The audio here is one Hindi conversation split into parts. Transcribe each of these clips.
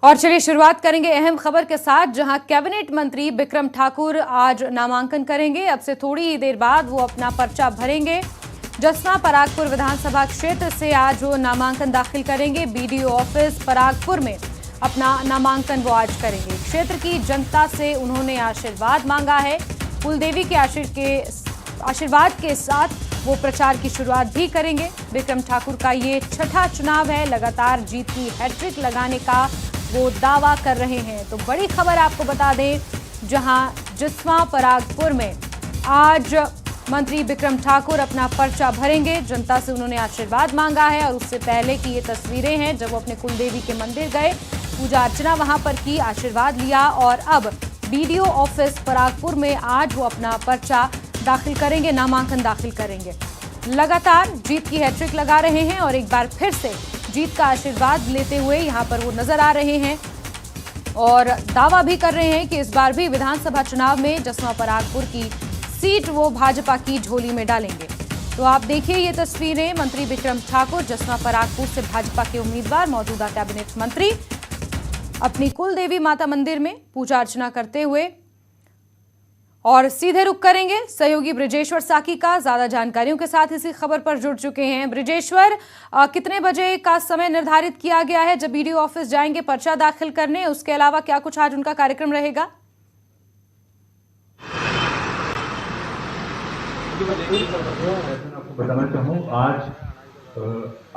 और चलिए शुरुआत करेंगे अहम खबर के साथ, जहां कैबिनेट मंत्री बिक्रम ठाकुर आज नामांकन करेंगे। अब से थोड़ी ही देर बाद वो अपना पर्चा भरेंगे। जसवा परागपुर विधानसभा क्षेत्र से आज वो नामांकन दाखिल करेंगे। बीडीओ ऑफिस परागपुर में अपना नामांकन वो आज करेंगे। क्षेत्र की जनता से उन्होंने आशीर्वाद मांगा है। कुलदेवी के आशीर्वाद के साथ वो प्रचार की शुरुआत भी करेंगे। बिक्रम ठाकुर का ये छठा चुनाव है। लगातार जीत की हैट्रिक लगाने का वो दावा कर रहे हैं। तो बड़ी खबर आपको बता दें, जहां जसवा परागपुर में आज मंत्री बिक्रम ठाकुर अपना पर्चा भरेंगे। जनता से उन्होंने आशीर्वाद मांगा है और उससे पहले की ये तस्वीरें हैं जब वो अपने कुलदेवी के मंदिर गए, पूजा अर्चना वहां पर की, आशीर्वाद लिया और अब बीडीओ ऑफिस परागपुर में आज वो अपना पर्चा दाखिल करेंगे, नामांकन दाखिल करेंगे। लगातार जीत की हैट्रिक लगा रहे हैं और एक बार फिर से जीत का आशीर्वाद लेते हुए यहां पर वो नजर आ रहे हैं और दावा भी कर रहे हैं कि इस बार भी विधानसभा चुनाव में जसवा परागपुर की सीट वो भाजपा की झोली में डालेंगे। तो आप देखिए ये तस्वीरें, मंत्री बिक्रम ठाकुर जसवा परागपुर से भाजपा के उम्मीदवार, मौजूदा कैबिनेट मंत्री, अपनी कुलदेवी माता मंदिर में पूजा अर्चना करते हुए। और सीधे रुख करेंगे सहयोगी ब्रिजेश्वर साकी का, ज्यादा जानकारियों के साथ इसी खबर पर जुड़ चुके हैं। ब्रिजेश्वर, कितने बजे का समय निर्धारित किया गया है जब बीडीओ ऑफिस जाएंगे पर्चा दाखिल करने? उसके अलावा क्या कुछ आज उनका कार्यक्रम रहेगा? आपको बताना चाहूँ,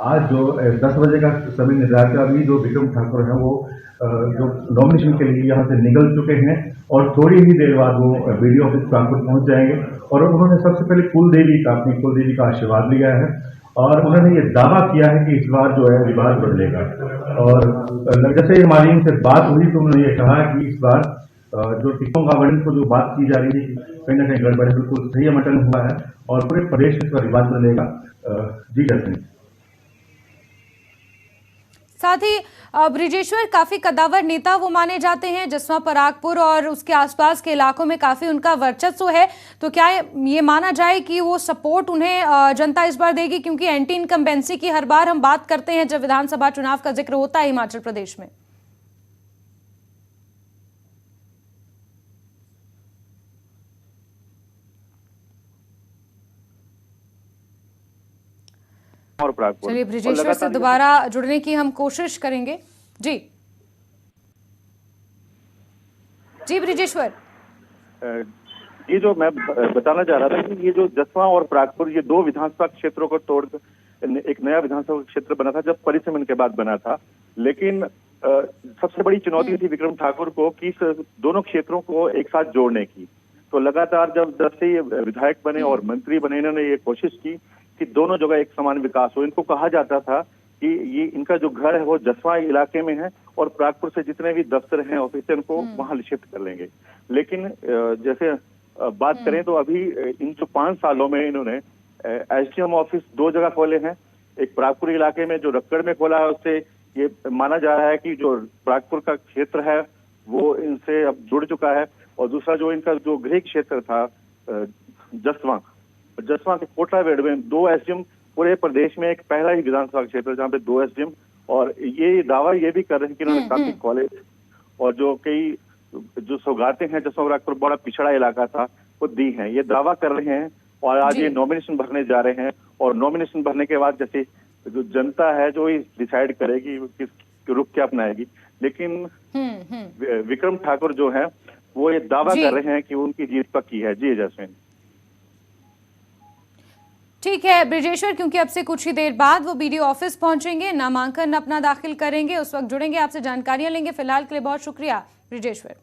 आज जो 10 बजे का समय निर्धारित है। अभी जो बिक्रम ठाकुर हैं वो जो नॉमिनेशन के लिए यहाँ से निकल चुके हैं और थोड़ी ही देर बाद वो बीडीओ ऑफिस परागपुर पहुंच जाएंगे। और उन्होंने सबसे पहले अपनी कुलदेवी का आशीर्वाद लिया है और उन्होंने ये दावा किया है कि इस बार जो है रिवाज बदलेगा। और जैसे हमारी इनसे बात हुई तो उन्होंने ये कहा कि इस बार जो टिकटों का आवंटन को जो बात की जा रही है कहीं ना कहीं गड़बड़ है, बिल्कुल सही आवंटन हुआ है और पूरे प्रदेश में इसका रिवाज बदलेगा। जी जैसे साथ ही ब्रिजेश्वर, काफी कद्दावर नेता वो माने जाते हैं जसवा परागपुर और उसके आसपास के इलाकों में काफी उनका वर्चस्व है। तो क्या ये माना जाए कि वो सपोर्ट उन्हें जनता इस बार देगी? क्योंकि एंटी इनकम्बेंसी की हर बार हम बात करते हैं जब विधानसभा चुनाव का जिक्र होता है हिमाचल प्रदेश में। और परागपुर। चलिए ब्रिजेश्वर से दोबारा जुड़ने की हम कोशिश करेंगे। जी ब्रिजेश्वर, ये जो मैं बताना चाह रहा था कि ये जो जसवा और परागपुर, ये दो विधानसभा क्षेत्रों को तोड़कर एक नया विधानसभा क्षेत्र बना था, जब परिसमन के बाद बना था। लेकिन सबसे बड़ी चुनौती थी विक्रम ठाकुर को कि इस दोनों क्षेत्रों को एक साथ जोड़ने की। तो लगातार जब से ये विधायक बने और मंत्री बने, इन्होंने ये कोशिश की कि दोनों जगह एक समान विकास हो। इनको कहा जाता था कि ये इनका जो घर है वो जसवा इलाके में है और परागपुर से जितने भी दफ्तर हैं, ऑफिस हैं, उनको वहां शिफ्ट कर लेंगे। लेकिन जैसे बात करें तो अभी इन जो 5 सालों में इन्होंने एसडीएम ऑफिस 2 जगह खोले हैं। एक परागपुर इलाके में जो रक्कड़ में खोला है, उससे ये माना जा रहा है कि जो परागपुर का क्षेत्र है वो इनसे अब जुड़ चुका है। और दूसरा जो इनका जो गृह क्षेत्र था जसवा के कोटरावेड़ में 2 एसडीएम, पूरे प्रदेश में एक पहला ही विधानसभा क्षेत्र जहाँ पे 2 एसडीएम। और ये दावा ये भी कर रहे हैं कि इन्होंने काफी कॉलेज और जो कई जो सौगातें हैं, जसवा परागपुर बड़ा पिछड़ा इलाका था, वो दी हैं। ये दावा कर रहे हैं और आज ये नॉमिनेशन भरने जा रहे हैं। और नॉमिनेशन भरने के बाद जैसे जो जनता है जो डिसाइड करेगी किस रुख क्या अपनाएगी। लेकिन विक्रम ठाकुर जो है वो ये दावा कर रहे हैं कि उनकी जीत पक्की है। जी जैस्मिन। ठीक है ब्रिजेश्वर, क्योंकि अब से कुछ ही देर बाद वो बीडीओ ऑफिस पहुंचेंगे, नामांकन अपना दाखिल करेंगे, उस वक्त जुड़ेंगे, आपसे जानकारियां लेंगे। फिलहाल के लिए बहुत शुक्रिया ब्रिजेश्वर।